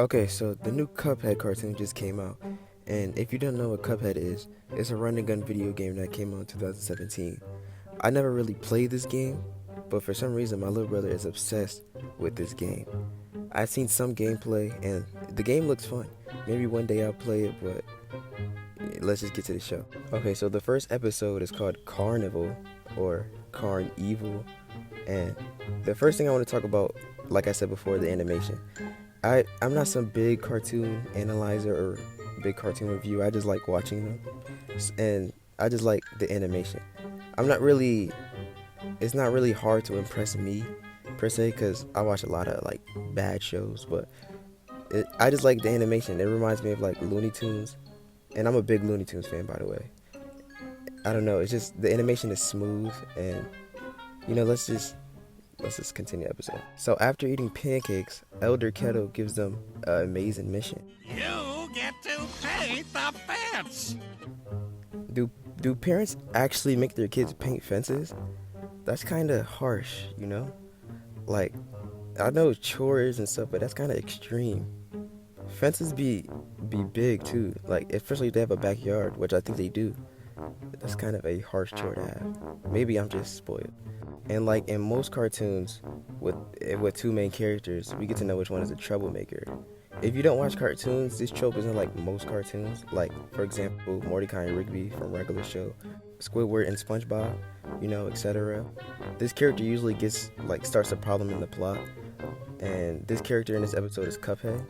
Okay, so the new Cuphead cartoon just came out, and if you don't know what Cuphead is, it's a run and gun video game that came out in 2017. I never really played this game, but for some reason my little brother is obsessed with this game. I've seen some gameplay, and the game looks fun. Maybe one day I'll play it, but let's just get to the show. Okay, so the first episode is called Carnival, or Carnival, and the first thing I want to talk about, like I said before, the animation. I'm not some big cartoon analyzer or big cartoon reviewer. I just like watching them, and I just like the animation. I'm not really. It's not really hard to impress me, per se, because I watch a lot of like bad shows. But I just like the animation. It reminds me of like Looney Tunes, and I'm a big Looney Tunes fan, by the way. I don't know. It's just the animation is smooth, and let's just continue the episode. So after eating pancakes, Elder Kettle gives them an amazing mission. You get to paint the fence. Do parents actually make their kids paint fences? That's kind of harsh, you know? Like, I know chores and stuff, but that's kind of extreme. Fences be big too, like especially if they have a backyard, which I think they do. That's kind of a harsh chore to have. Maybe I'm just spoiled. And like in most cartoons, with two main characters, we get to know which one is a troublemaker. If you don't watch cartoons, this trope isn't like most cartoons. Like, for example, Mordecai and Rigby from regular show, Squidward and SpongeBob, etc. This character usually starts a problem in the plot, and this character in this episode is Cuphead,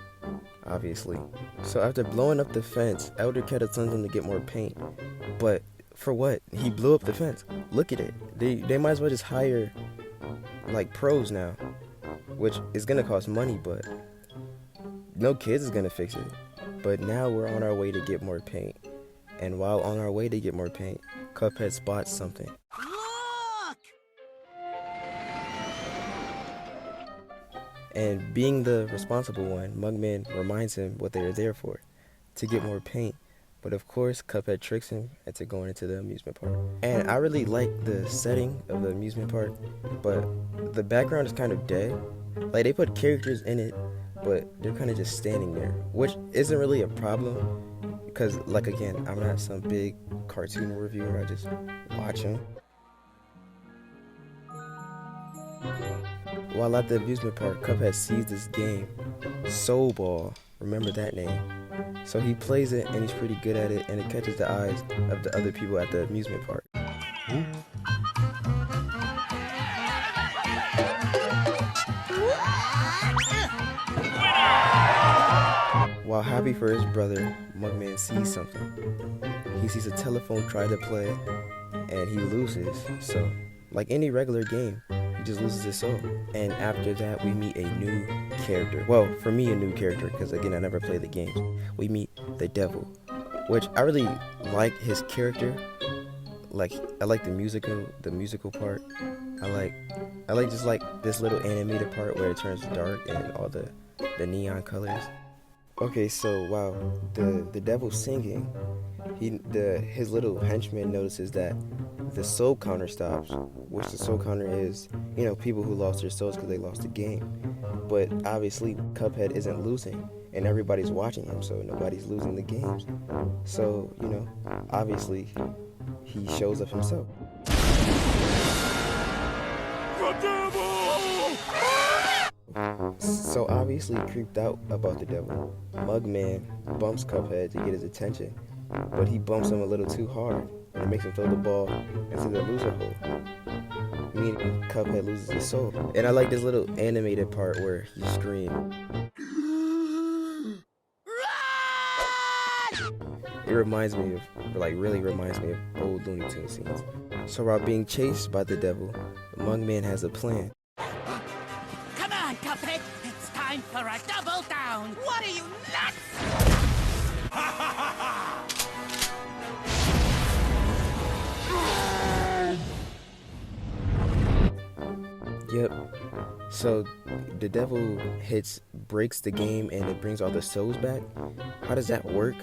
obviously. So after blowing up the fence, Elder Kettle tells him to get more paint, but for what? He blew up the fence. Look at it. They might as well just hire like pros now, which is gonna cost money, but no kids is gonna fix it. But now we're on our way to get more paint, and while on our way to get more paint, Cuphead spots something. Look! And being the responsible one, Mugman reminds him what they are there for, to get more paint. But of course, Cuphead tricks him into going into the amusement park. And I really like the setting of the amusement park, but the background is kind of dead. Like, they put characters in it, but they're kind of just standing there, which isn't really a problem, because, like, again, I'm not some big cartoon reviewer. I just watch them. While at the amusement park, Cuphead sees this game, Soul Ball. Remember that name. So he plays it, and he's pretty good at it, and it catches the eyes of the other people at the amusement park. While happy for his brother, Mugman sees something. He sees a telephone try to play, and he loses. So, like any regular game, he just loses his soul. And after that, we meet a new character. Well, for me, a new character, because again, I never played the games. We meet the devil, which I really like his character. Like, I like the musical part. I like just like this little animated part where it turns dark and all the neon colors. Okay, so while the devil's singing, his little henchman notices that the soul counter stops, which the soul counter is, people who lost their souls because they lost the game. But obviously, Cuphead isn't losing, and everybody's watching him, so nobody's losing the games. So, obviously, he shows up himself. The devil! So obviously creeped out about the devil, Mugman bumps Cuphead to get his attention, but he bumps him a little too hard, and it makes him throw the ball into the loser hole, meaning Cuphead loses his soul. And I like this little animated part where he screams. It really reminds me of old Looney Tunes scenes. So while being chased by the devil, Mugman has a plan. Come on, Cuphead! It's time for a double down! What are you, nuts? Yep. So the devil breaks the game, and it brings all the souls back. How does that work?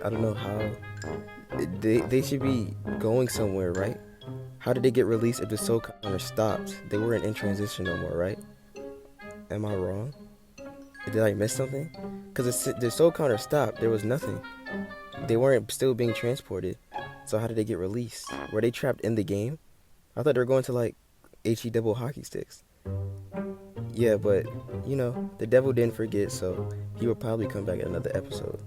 I don't know how. They should be going somewhere, right? How did they get released if the soul counter stopped? They weren't in transition no more, right? Am I wrong? Did I miss something? Because the soul counter stopped. There was nothing. They weren't still being transported. So how did they get released? Were they trapped in the game? I thought they were going to like HE double hockey sticks. Yeah, but the devil didn't forget, so he will probably come back in another episode.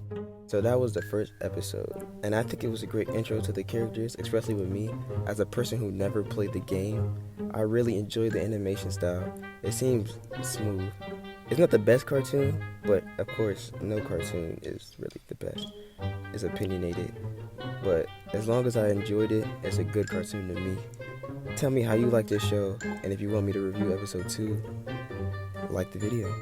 So that was the first episode, and I think it was a great intro to the characters, especially with me, as a person who never played the game. I really enjoyed the animation style. It seems smooth. It's not the best cartoon, but of course, no cartoon is really the best. It's opinionated, but as long as I enjoyed it, it's a good cartoon to me. Tell me how you like this show, and if you want me to review episode 2, like the video.